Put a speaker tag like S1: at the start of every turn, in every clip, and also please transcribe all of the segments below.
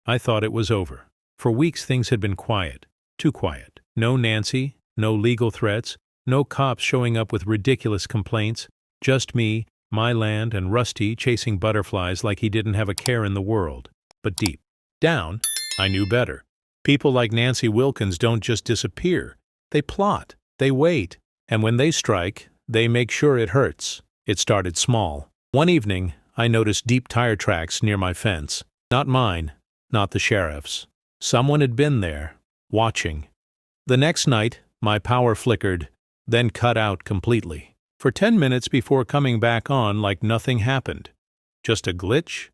S1: I thought it was over. For weeks things had been quiet. Too quiet. No Nancy, no legal threats, no cops showing up with ridiculous complaints. Just me, my land, and Rusty chasing butterflies like he didn't have a care in the world. But deep down, I knew better. People like Nancy Wilkins don't just disappear. They plot. They wait. And when they strike, they make sure it hurts. It started small. One evening, I noticed deep tire tracks near my fence. Not mine, not the sheriff's. Someone had been there, watching. The next night, my power flickered, then cut out completely. For 10 minutes before coming back on like nothing happened. Just a glitch?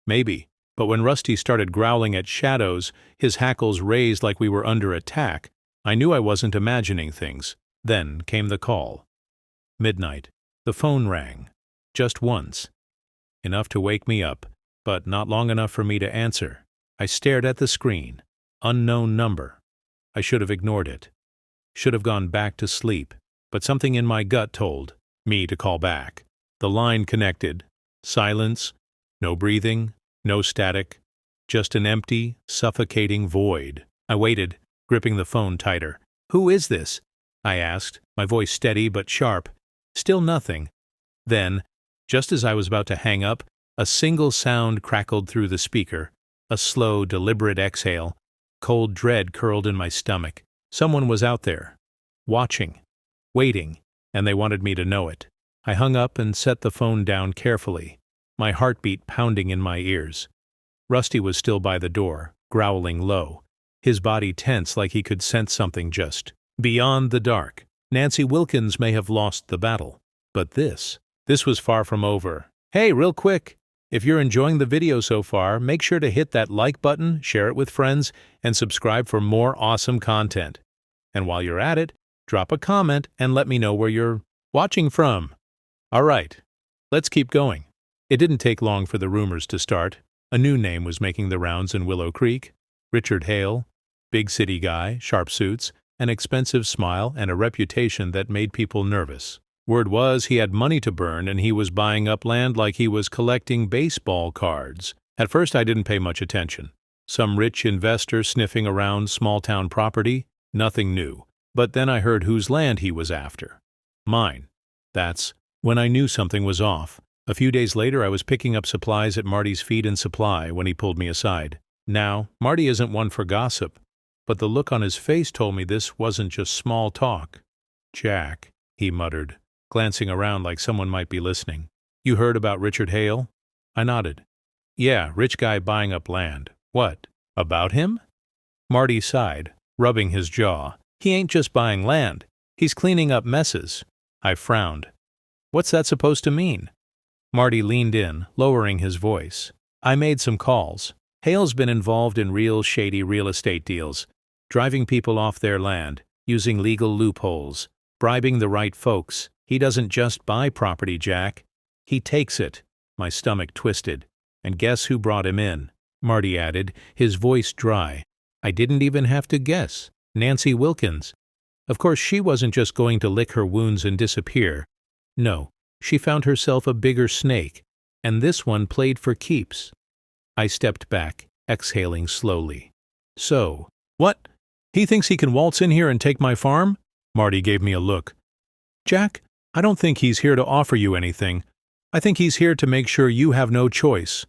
S1: Maybe. But when Rusty started growling at shadows, his hackles raised like we were under attack, I knew I wasn't imagining things. Then came the call. Midnight. The phone rang. Just once. Enough to wake me up, but not long enough for me to answer. I stared at the screen. Unknown number. I should have ignored it. Should have gone back to sleep, but something in my gut told me to call back. The line connected. Silence. No breathing. No static. Just an empty, suffocating void. I waited, gripping the phone tighter. "Who is this?" I asked, my voice steady but sharp. Still nothing. Then, just as I was about to hang up, a single sound crackled through the speaker. A slow, deliberate exhale. Cold dread curled in my stomach. Someone was out there. Watching. Waiting. And they wanted me to know it. I hung up and set the phone down carefully, my heartbeat pounding in my ears. Rusty was still by the door, growling low, his body tense like he could sense something just beyond the dark. Nancy Wilkins may have lost the battle, but this was far from over. Hey, real quick, if you're enjoying the video so far, make sure to hit that like button, share it with friends, and subscribe for more awesome content. And while you're at it, drop a comment and let me know where you're watching from. All right, let's keep going. It didn't take long for the rumors to start. A new name was making the rounds in Willow Creek. Richard Hale, big city guy, sharp suits, an expensive smile, and a reputation that made people nervous. Word was he had money to burn and he was buying up land like he was collecting baseball cards. At first I didn't pay much attention. Some rich investor sniffing around small-town property, nothing new. But then I heard whose land he was after. Mine. That's when I knew something was off. A few days later I was picking up supplies at Marty's Feed and Supply when he pulled me aside. Now, Marty isn't one for gossip, but the look on his face told me this wasn't just small talk. "Jack," he muttered, glancing around like someone might be listening. "You heard about Richard Hale?" I nodded. "Yeah, rich guy buying up land. What? About him?" Marty sighed, rubbing his jaw. "He ain't just buying land. He's cleaning up messes." I frowned. "What's that supposed to mean?" Marty leaned in, lowering his voice. "I made some calls. Hale's been involved in real shady real estate deals, driving people off their land, using legal loopholes, bribing the right folks. He doesn't just buy property, Jack. He takes it." My stomach twisted. "And guess who brought him in?" Marty added, his voice dry. "I didn't even have to guess. Nancy Wilkins. Of course, she wasn't just going to lick her wounds and disappear. No, she found herself a bigger snake, and this one played for keeps." I stepped back, exhaling slowly. "So, what? He thinks he can waltz in here and take my farm?" Marty gave me a look. "Jack, I don't think he's here to offer you anything. I think he's here to make sure you have no choice."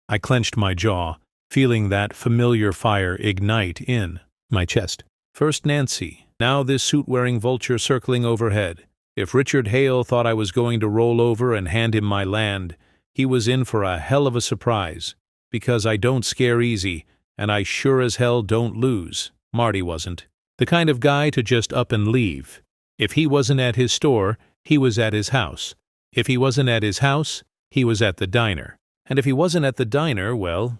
S1: I clenched my jaw, feeling that familiar fire ignite in my chest. First Nancy, now this suit-wearing vulture circling overhead. If Richard Hale thought I was going to roll over and hand him my land, he was in for a hell of a surprise. Because I don't scare easy, and I sure as hell don't lose. Marty wasn't. The kind of guy to just up and leave. If he wasn't at his store, he was at his house. If he wasn't at his house, he was at the diner. And if he wasn't at the diner, well,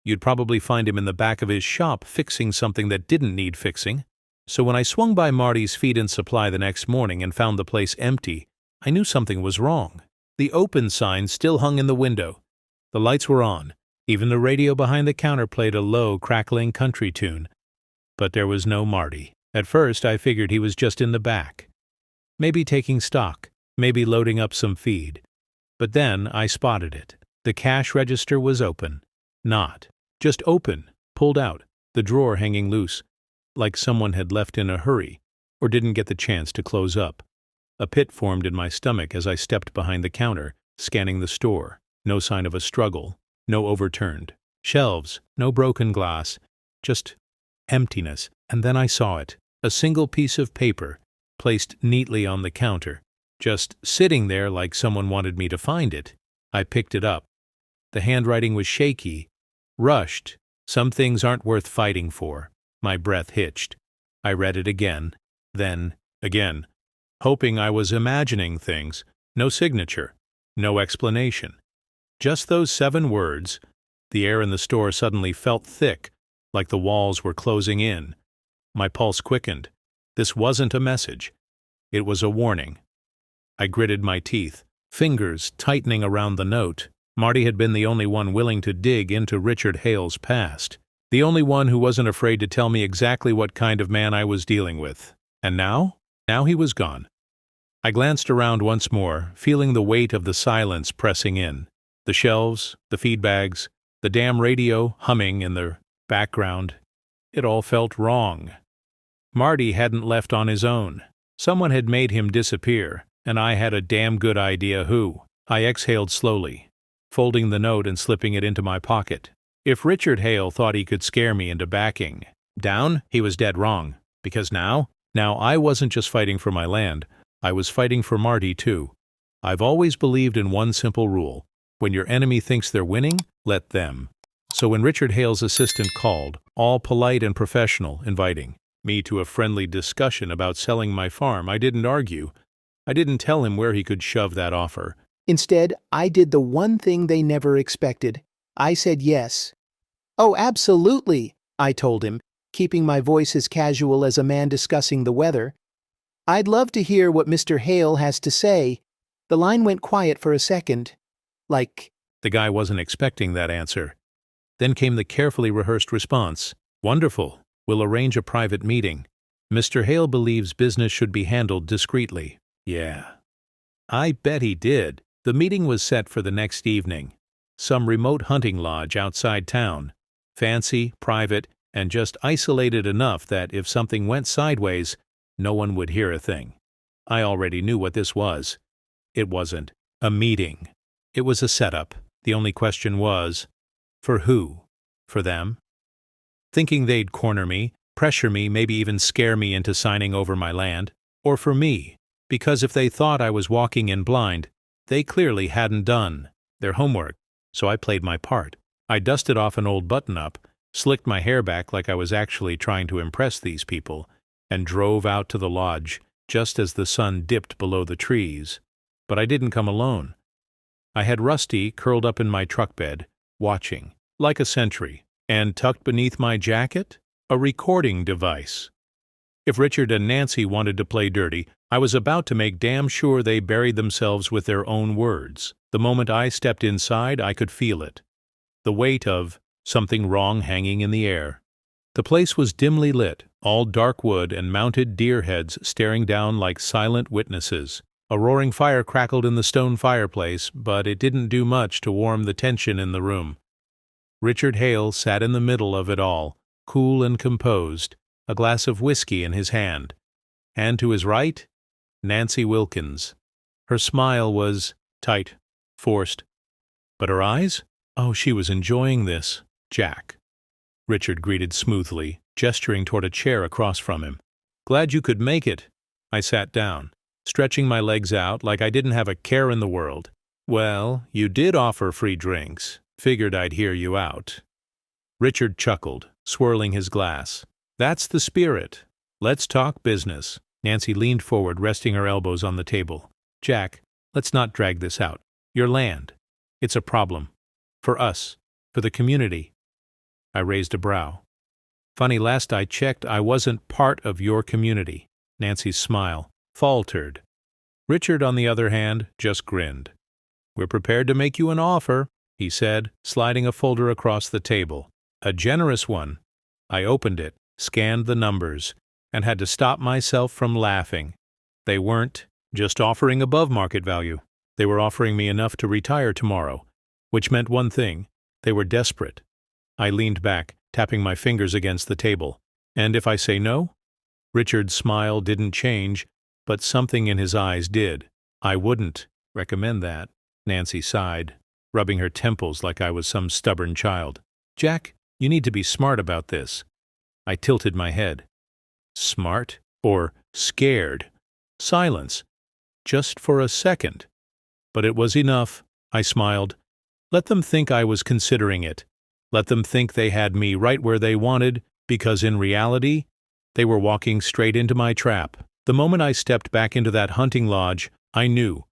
S1: you'd probably find him in the back of his shop fixing something that didn't need fixing. So when I swung by Marty's Feed and Supply the next morning and found the place empty, I knew something was wrong. The open sign still hung in the window. The lights were on. Even the radio behind the counter played a low, crackling country tune. But there was no Marty. At first, I figured he was just in the back. Maybe taking stock, maybe loading up some feed. But then I spotted it. The cash register was open. Not. Just open, pulled out, the drawer hanging loose, like someone had left in a hurry, or didn't get the chance to close up. A pit formed in my stomach as I stepped behind the counter, scanning the store. No sign of a struggle, no overturned shelves, no broken glass, just emptiness. And then I saw it, a single piece of paper, placed neatly on the counter, just sitting there like someone wanted me to find it. I picked it up. The handwriting was shaky, rushed. Some things aren't worth fighting for. My breath hitched. I read it again, then again, hoping I was imagining things. No signature, no explanation. Just those 7 words. The air in the store suddenly felt thick, like the walls were closing in. My pulse quickened. This wasn't a message. It was a warning. I gritted my teeth, fingers tightening around the note. Marty had been the only one willing to dig into Richard Hale's past. The only one who wasn't afraid to tell me exactly what kind of man I was dealing with. And now? Now he was gone. I glanced around once more, feeling the weight of the silence pressing in. The shelves, the feed bags, the damn radio humming in the background. It all felt wrong. Marty hadn't left on his own. Someone had made him disappear, and I had a damn good idea who. I exhaled slowly, folding the note and slipping it into my pocket. If Richard Hale thought he could scare me into backing down, he was dead wrong. Because now I wasn't just fighting for my land, I was fighting for Marty too. I've always believed in one simple rule. When your enemy thinks they're winning, let them. So when Richard Hale's assistant called, all polite and professional, inviting me to a friendly discussion about selling my farm, I didn't argue. I didn't tell him where he could shove that offer.
S2: Instead, I did the one thing they never expected. I said yes. "Oh, absolutely," I told him, keeping my voice as casual as a man discussing the weather. "I'd love to hear what Mr. Hale has to say." The line went quiet for a second. Like,
S1: the guy wasn't expecting that answer. Then came the carefully rehearsed response. "Wonderful. We'll arrange a private meeting. Mr. Hale believes business should be handled discreetly." Yeah. I bet he did. The meeting was set for the next evening. Some remote hunting lodge outside town. Fancy, private, and just isolated enough that if something went sideways, no one would hear a thing. I already knew what this was. It wasn't a meeting. It was a setup. The only question was, for who? For them? Thinking they'd corner me, pressure me, maybe even scare me into signing over my land. Or for me, because if they thought I was walking in blind, they clearly hadn't done their homework. So I played my part. I dusted off an old button-up, slicked my hair back like I was actually trying to impress these people, and drove out to the lodge just as the sun dipped below the trees. But I didn't come alone. I had Rusty curled up in my truck bed, watching, like a sentry, and tucked beneath my jacket, a recording device. If Richard and Nancy wanted to play dirty, I was about to make damn sure they buried themselves with their own words. The moment I stepped inside, I could feel it. The weight of something wrong hanging in the air. The place was dimly lit, all dark wood and mounted deer heads staring down like silent witnesses. A roaring fire crackled in the stone fireplace, but it didn't do much to warm the tension in the room. Richard Hale sat in the middle of it all, cool and composed, a glass of whiskey in his hand. And to his right, Nancy Wilkins. Her smile was tight, forced. But her eyes? Oh, she was enjoying this. "Jack," Richard greeted smoothly, gesturing toward a chair across from him. "Glad you could make it." I sat down, stretching my legs out like I didn't have a care in the world. "Well, you did offer free drinks. Figured I'd hear you out." Richard chuckled, swirling his glass. "That's the spirit. Let's talk business." Nancy leaned forward, resting her elbows on the table. "Jack, let's not drag this out. Your land. It's a problem. For us. For the community." I raised a brow. "Funny, last I checked, I wasn't part of your community." Nancy's smile faltered. Richard, on the other hand, just grinned. "We're prepared to make you an offer," he said, sliding a folder across the table. "A generous one." I opened it, scanned the numbers, and had to stop myself from laughing. They weren't just offering above market value. They were offering me enough to retire tomorrow, which meant one thing: they were desperate. I leaned back, tapping my fingers against the table. And if I say no? Richard's smile didn't change, but something in his eyes did. I wouldn't recommend that, Nancy sighed, rubbing her temples like I was some stubborn child. Jack, you need to be smart about this. I tilted my head. Smart? Or scared? Silence. Just for a second. But it was enough, I smiled. Let them think I was considering it. Let them think they had me right where they wanted, because in reality, they were walking straight into my trap. The moment I stepped back into that hunting lodge, I knew.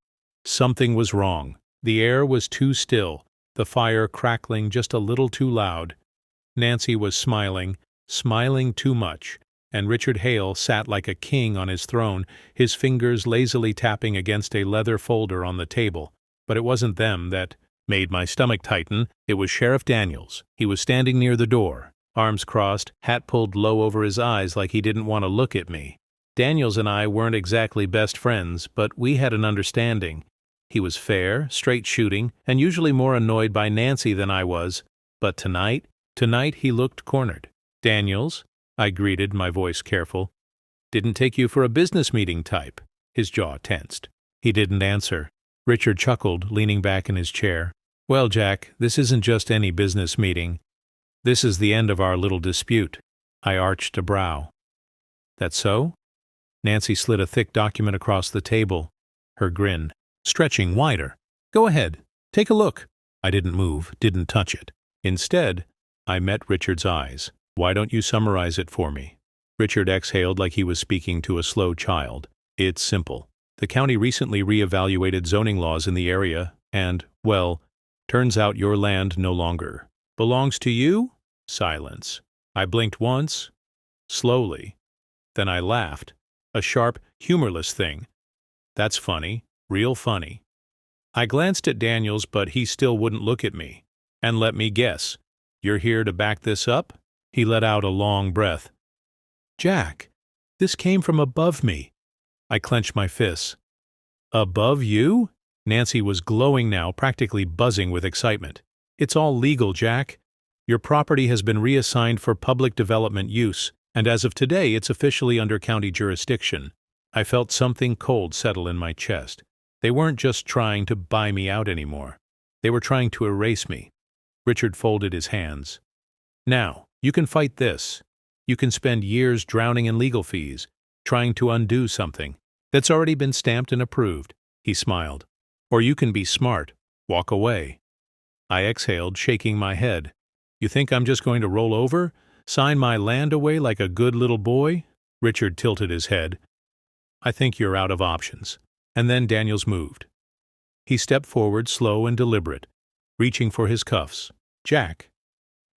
S1: Something was wrong. The air was too still, the fire crackling just a little too loud. Nancy was smiling too much, and Richard Hale sat like a king on his throne, his fingers lazily tapping against a leather folder on the table. But it wasn't them that made my stomach tighten. It was Sheriff Daniels. He was standing near the door, arms crossed, hat pulled low over his eyes like he didn't want to look at me. Daniels and I weren't exactly best friends, but we had an understanding. He was fair, straight-shooting, and usually more annoyed by Nancy than I was. But tonight he looked cornered. Daniels, I greeted, my voice careful. Didn't take you for a business meeting type. His jaw tensed. He didn't answer. Richard chuckled, leaning back in his chair. Well, Jack, this isn't just any business meeting. This is the end of our little dispute. I arched a brow. That so? Nancy slid a thick document across the table, her grin stretching wider. Go ahead, take a look. I didn't move, didn't touch it. Instead, I met Richard's eyes. Why don't you summarize it for me? Richard exhaled like he was speaking to a slow child. It's simple. The county recently reevaluated zoning laws in the area, and, well, turns out your land no longer belongs to you? Silence. I blinked once, slowly. Then I laughed. A sharp, humorless thing. That's funny, real funny. I glanced at Daniels, but he still wouldn't look at me. And let me guess, you're here to back this up? He let out a long breath. Jack, this came from above me. I clenched my fists. Above you? Nancy was glowing now, practically buzzing with excitement. It's all legal, Jack. Your property has been reassigned for public development use, and as of today it's officially under county jurisdiction. I felt something cold settle in my chest. They weren't just trying to buy me out anymore. They were trying to erase me. Richard folded his hands. Now, you can fight this. You can spend years drowning in legal fees, trying to undo something that's already been stamped and approved. He smiled. Or you can be smart, walk away. I exhaled, shaking my head. You think I'm just going to roll over? Sign my land away like a good little boy? Richard tilted his head. I think you're out of options. And then Daniels moved. He stepped forward, slow and deliberate, reaching for his cuffs. Jack.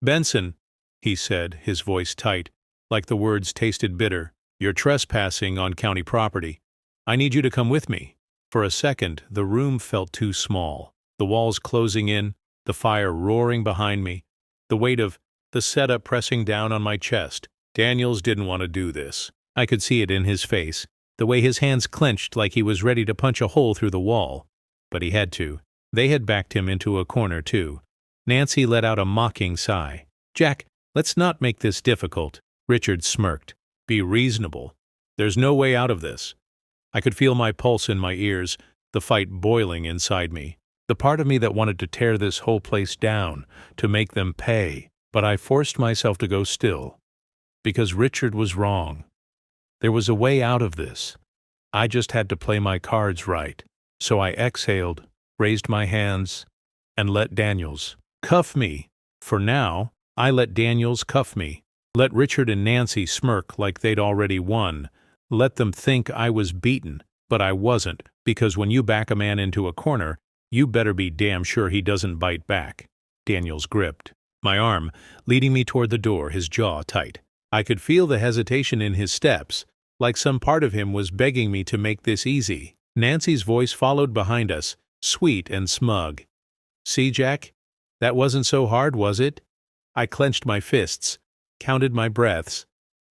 S1: Benson, he said, his voice tight, like the words tasted bitter. You're trespassing on county property. I need you to come with me. For a second, the room felt too small. The walls closing in, the fire roaring behind me, the weight of the setup pressing down on my chest. Daniels didn't want to do this. I could see it in his face, the way his hands clenched like he was ready to punch a hole through the wall. But he had to. They had backed him into a corner, too. Nancy let out a mocking sigh. Jack, let's not make this difficult. Richard smirked. Be reasonable. There's no way out of this. I could feel my pulse in my ears, the fight boiling inside me. The part of me that wanted to tear this whole place down, to make them pay. But I forced myself to go still. Because Richard was wrong. There was a way out of this. I just had to play my cards right. So I exhaled, raised my hands, and let Daniels cuff me. For now, I let Daniels cuff me. Let Richard and Nancy smirk like they'd already won. Let them think I was beaten, but I wasn't, because when you back a man into a corner, you better be damn sure he doesn't bite back. Daniels gripped my arm, leading me toward the door, his jaw tight. I could feel the hesitation in his steps, like some part of him was begging me to make this easy. Nancy's voice followed behind us, sweet and smug. See, Jack? That wasn't so hard, was it? I clenched my fists, counted my breaths.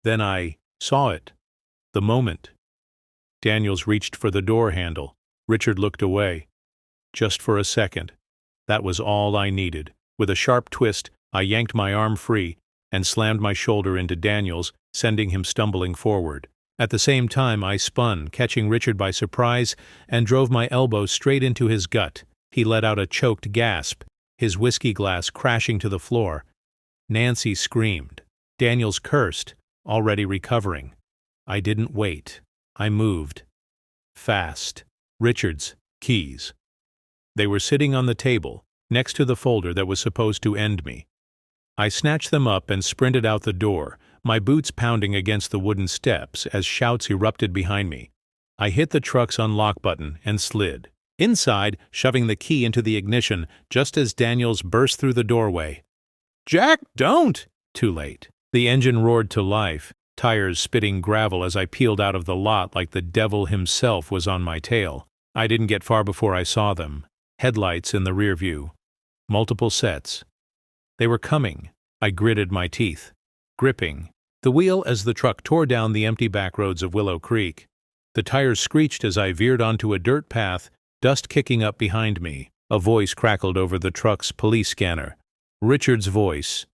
S1: Then I saw it. The moment. Daniels reached for the door handle. Richard looked away. Just for a second. That was all I needed. With a sharp twist, I yanked my arm free and slammed my shoulder into Daniel's, sending him stumbling forward. At the same time, I spun, catching Richard by surprise, and drove my elbow straight into his gut. He let out a choked gasp, his whiskey glass crashing to the floor. Nancy screamed. Daniels cursed, already recovering. I didn't wait. I moved. Fast. Richard's keys. They were sitting on the table, next to the folder that was supposed to end me. I snatched them up and sprinted out the door, my boots pounding against the wooden steps as shouts erupted behind me. I hit the truck's unlock button and slid. Inside, shoving the key into the ignition just as Daniels burst through the doorway. "Jack, don't!" Too late. The engine roared to life, tires spitting gravel as I peeled out of the lot like the devil himself was on my tail. I didn't get far before I saw them. Headlights in the rear view. Multiple sets. They were coming. I gritted my teeth. Gripping the wheel as the truck tore down the empty back roads of Willow Creek. The tires screeched as I veered onto a dirt path, dust kicking up behind me. A voice crackled over the truck's police scanner. Richard's voice.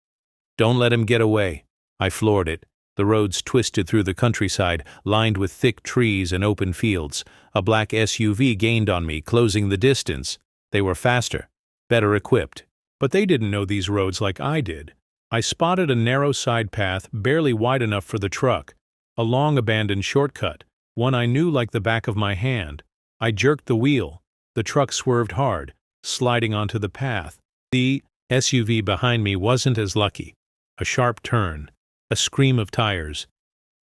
S1: "Don't let him get away." I floored it. The roads twisted through the countryside, lined with thick trees and open fields. A black SUV gained on me, closing the distance. They were faster, better equipped. But they didn't know these roads like I did. I spotted a narrow side path, barely wide enough for the truck. A long abandoned shortcut, one I knew like the back of my hand. I jerked the wheel. The truck swerved hard, sliding onto the path. The SUV behind me wasn't as lucky. A sharp turn. A scream of tires.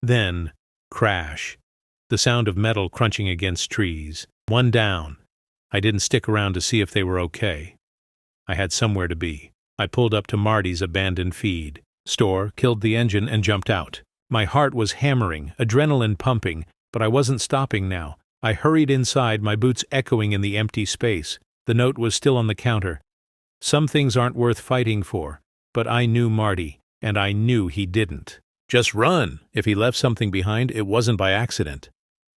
S1: Then, crash. The sound of metal crunching against trees. One down. I didn't stick around to see if they were okay. I had somewhere to be. I pulled up to Marty's abandoned feed store, killed the engine, and jumped out. My heart was hammering, adrenaline pumping, but I wasn't stopping now. I hurried inside, my boots echoing in the empty space. The note was still on the counter. Some things aren't worth fighting for, but I knew Marty, and I knew he didn't. Just run! If he left something behind, it wasn't by accident.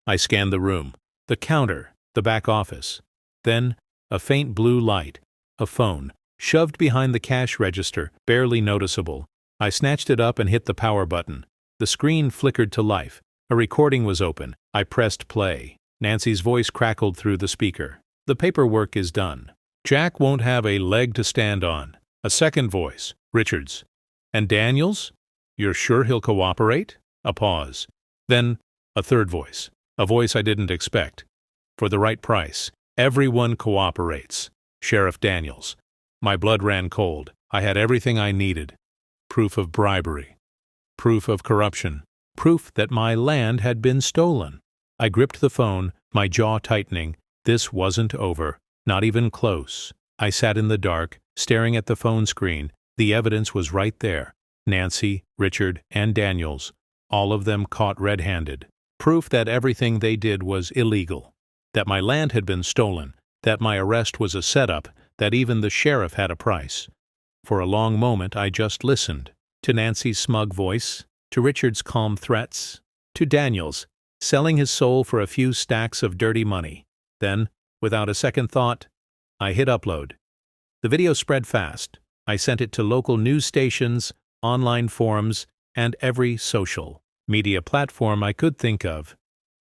S1: I scanned the room, the counter, the back office. Then, a faint blue light, a phone, shoved behind the cash register, barely noticeable. I snatched it up and hit the power button. The screen flickered to life. A recording was open. I pressed play. Nancy's voice crackled through the speaker. "The paperwork is done. Jack won't have a leg to stand on." A second voice, Richard's. "And Daniels? You're sure he'll cooperate?" A pause. Then, a third voice. A voice I didn't expect. "For the right price. Everyone cooperates. Sheriff Daniels." My blood ran cold. I had everything I needed. Proof of bribery. Proof of corruption. Proof that my land had been stolen. I gripped the phone, my jaw tightening. This wasn't over. Not even close. I sat in the dark, staring at the phone screen. The evidence was right there. Nancy, Richard, and Daniels. All of them caught red-handed. Proof that everything they did was illegal. That my land had been stolen. That my arrest was a setup. That even the sheriff had a price. For a long moment I just listened. To Nancy's smug voice, to Richard's calm threats, to Daniels, selling his soul for a few stacks of dirty money. Then, without a second thought, I hit upload. The video spread fast. I sent it to local news stations, online forums, and every social media platform I could think of.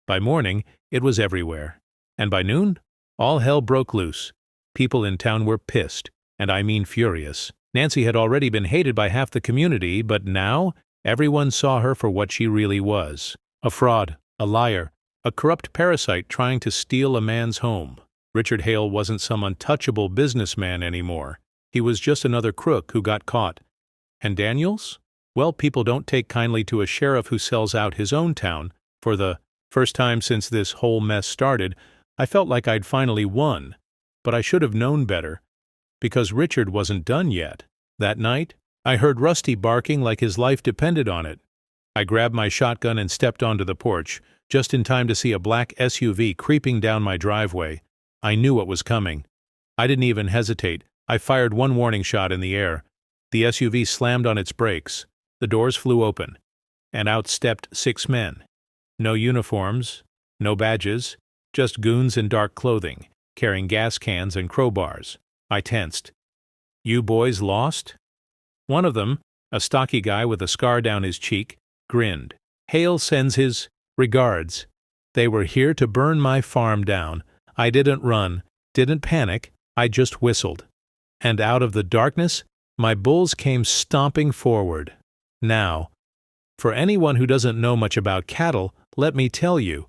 S1: By morning, it was everywhere. And by noon, all hell broke loose. People in town were pissed, and I mean furious. Nancy had already been hated by half the community, but now everyone saw her for what she really was. A fraud, a liar, a corrupt parasite trying to steal a man's home. Richard Hale wasn't some untouchable businessman anymore. He was just another crook who got caught. And Daniels? Well, people don't take kindly to a sheriff who sells out his own town. For the first time since this whole mess started, I felt like I'd finally won. But I should have known better, because Richard wasn't done yet. That night, I heard Rusty barking like his life depended on it. I grabbed my shotgun and stepped onto the porch, just in time to see a black SUV creeping down my driveway. I knew what was coming. I didn't even hesitate. I fired one warning shot in the air. The SUV slammed on its brakes. The doors flew open, and out stepped 6 men. No uniforms, no badges, just goons in dark clothing, carrying gas cans and crowbars. I tensed. "You boys lost?" One of them, a stocky guy with a scar down his cheek, grinned. Hale sends his regards. They were here to burn my farm down. I didn't run, didn't panic, I just whistled. And out of the darkness, my bulls came stomping forward. Now, for anyone who doesn't know much about cattle, let me tell you,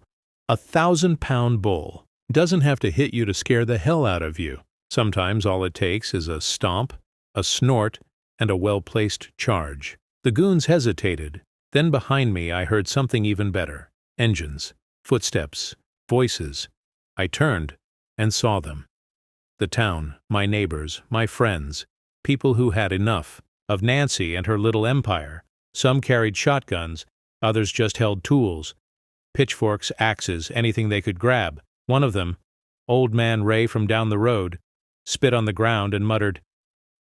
S1: a 1,000-pound bull doesn't have to hit you to scare the hell out of you. Sometimes all it takes is a stomp, a snort, and a well-placed charge. The goons hesitated. Then behind me I heard something even better. Engines, footsteps, voices. I turned and saw them. The town, my neighbors, my friends, people who had enough of Nancy and her little empire. Some carried shotguns, others just held tools. Pitchforks, axes, anything they could grab. One of them, Old Man Ray from down the road, spit on the ground and muttered,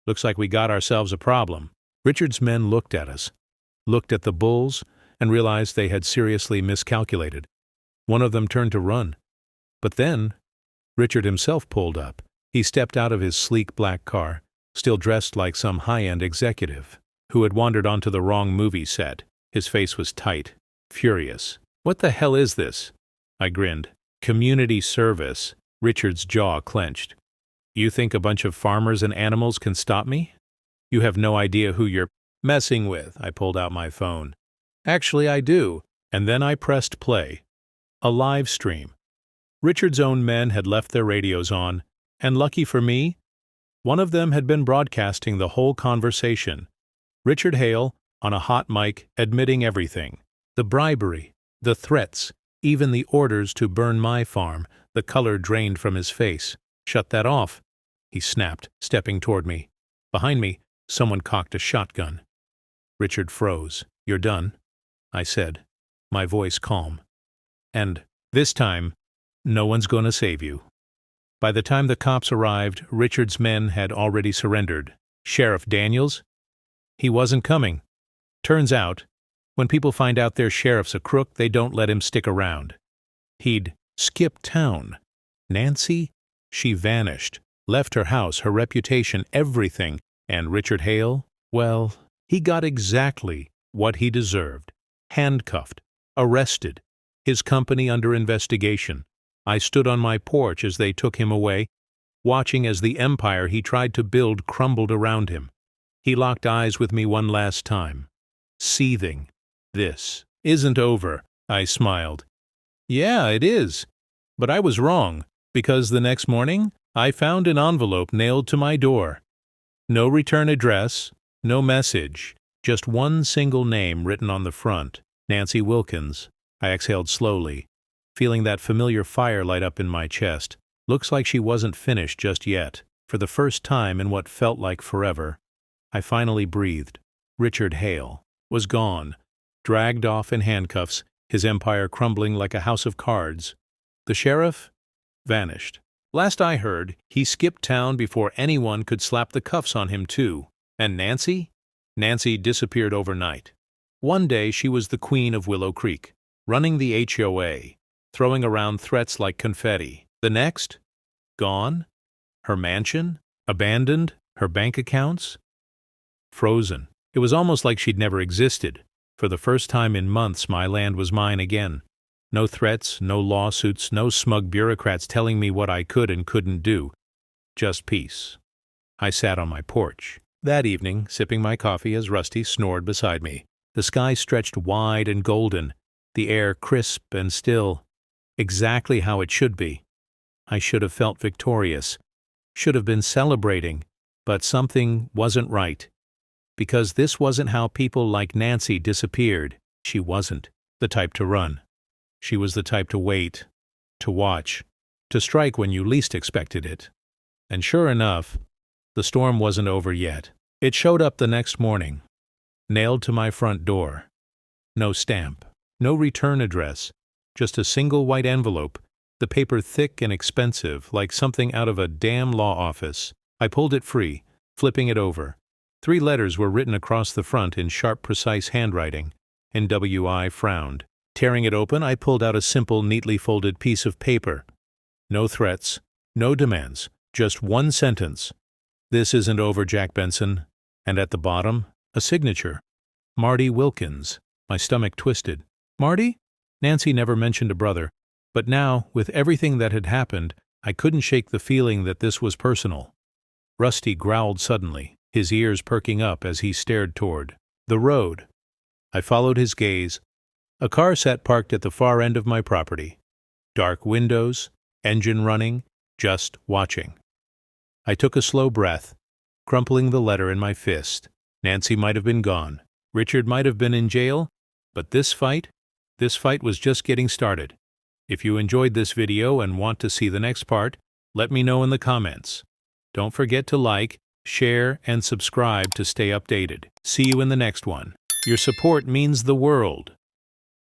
S1: "Looks like we got ourselves a problem." Richard's men looked at us, looked at the bulls, and realized they had seriously miscalculated. One of them turned to run. But then, Richard himself pulled up. He stepped out of his sleek black car, still dressed like some high-end executive who had wandered onto the wrong movie set. His face was tight, furious. "What the hell is this?" I grinned. "Community service." Richard's jaw clenched. "You think a bunch of farmers and animals can stop me? You have no idea who you're messing with." I pulled out my phone. "Actually, I do." And then I pressed play. A live stream. Richard's own men had left their radios on, and lucky for me, one of them had been broadcasting the whole conversation. Richard Hale, on a hot mic, admitting everything. The bribery, the threats, even the orders to burn my farm. The color drained from his face. "Shut that off," he snapped, stepping toward me. Behind me, someone cocked a shotgun. Richard froze. "You're done," I said, my voice calm. "And this time, no one's going to save you." By the time the cops arrived, Richard's men had already surrendered. Sheriff Daniels? He wasn't coming. Turns out, when people find out their sheriff's a crook, they don't let him stick around. He'd skipped town. Nancy? She vanished, left her house, her reputation, everything. And Richard Hale? Well, he got exactly what he deserved. Handcuffed, arrested, his company under investigation. I stood on my porch as they took him away, watching as the empire he tried to build crumbled around him. He locked eyes with me one last time, seething. "This isn't over," I smiled. "Yeah, it is. But I was wrong, because the next morning I found an envelope nailed to my door. No return address, no message, just one single name written on the front, Nancy Wilkins." I exhaled slowly, feeling that familiar fire light up in my chest. Looks like she wasn't finished just yet. For the first time in what felt like forever, I finally breathed. Richard Hale was gone, dragged off in handcuffs, his empire crumbling like a house of cards. The sheriff? Vanished. Last I heard, he skipped town before anyone could slap the cuffs on him too. And Nancy? Nancy disappeared overnight. One day she was the queen of Willow Creek, running the HOA, throwing around threats like confetti. The next? Gone? Her mansion? Abandoned? Her bank accounts? Frozen. It was almost like she'd never existed. For the first time in months, my land was mine again. No threats, no lawsuits, no smug bureaucrats telling me what I could and couldn't do. Just peace. I sat on my porch. That evening, sipping my coffee as Rusty snored beside me. The sky stretched wide and golden, the air crisp and still. Exactly how it should be. I should have felt victorious, should have been celebrating, but something wasn't right. Because this wasn't how people like Nancy disappeared. She wasn't the type to run. She was the type to wait, to watch, to strike when you least expected it. And sure enough, the storm wasn't over yet. It showed up the next morning, nailed to my front door. No stamp, no return address, just a single white envelope, the paper thick and expensive, like something out of a damn law office. I pulled it free, flipping it over. 3 letters were written across the front in sharp, precise handwriting. NWI frowned. Tearing it open, I pulled out a simple, neatly folded piece of paper. No threats, no demands, just one sentence. "This isn't over, Jack Benson, And at the bottom, a signature. Marty Wilkins. My stomach twisted. Marty? Nancy never mentioned a brother, but now, with everything that had happened, I couldn't shake the feeling that this was personal. Rusty growled suddenly, his ears perking up as he stared toward the road. I followed his gaze. A car sat parked at the far end of my property. Dark windows, engine running, just watching. I took a slow breath, crumpling the letter in my fist. Nancy might have been gone. Richard might have been in jail, but this fight was just getting started. If you enjoyed this video and want to see the next part, let me know in the comments. Don't forget to like, share, and subscribe to stay updated. See you in the next one. Your support means the world.